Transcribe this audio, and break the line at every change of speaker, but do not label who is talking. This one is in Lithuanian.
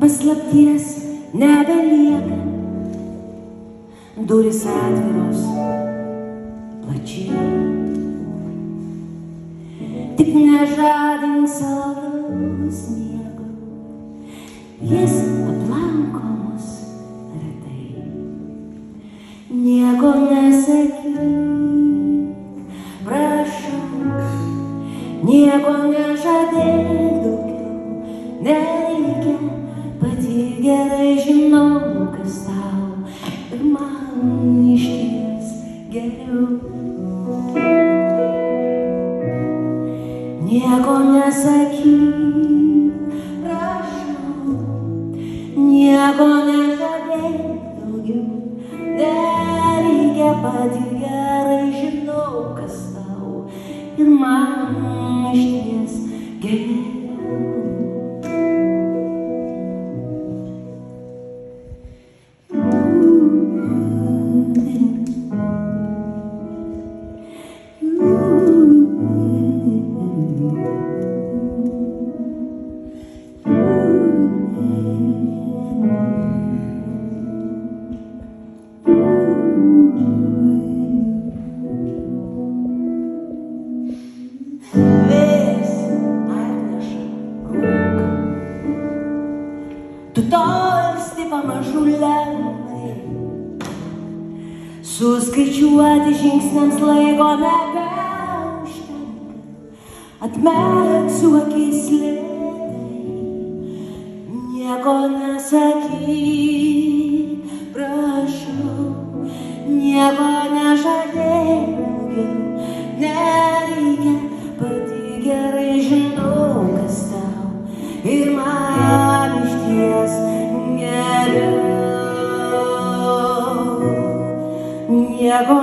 paslapties nebelieka, durys atviros plačiai. Tik nežadink saldaus miego, jis aplanko mus retai. Nieko nesakyk, prašau, nieko nežadėk daugiau, nereikia, pati gerai žinau, kas tau ir man išties geriau. Nieko nesakyk, prašau, nieko nežadėk daugiau, nereikia, pati gerai žinau, kas tau ir man išties geriau. Tu tolsti pamažu lengvai, suskaičiuoti žingsniams laiko nebeužtenka, atmerksiu akis lėtai, nieko nesakyk, prašau, nieko nežadėk daugiau, nereikia, pati gerai žinau, kas tau ir man išties geriau. Nieko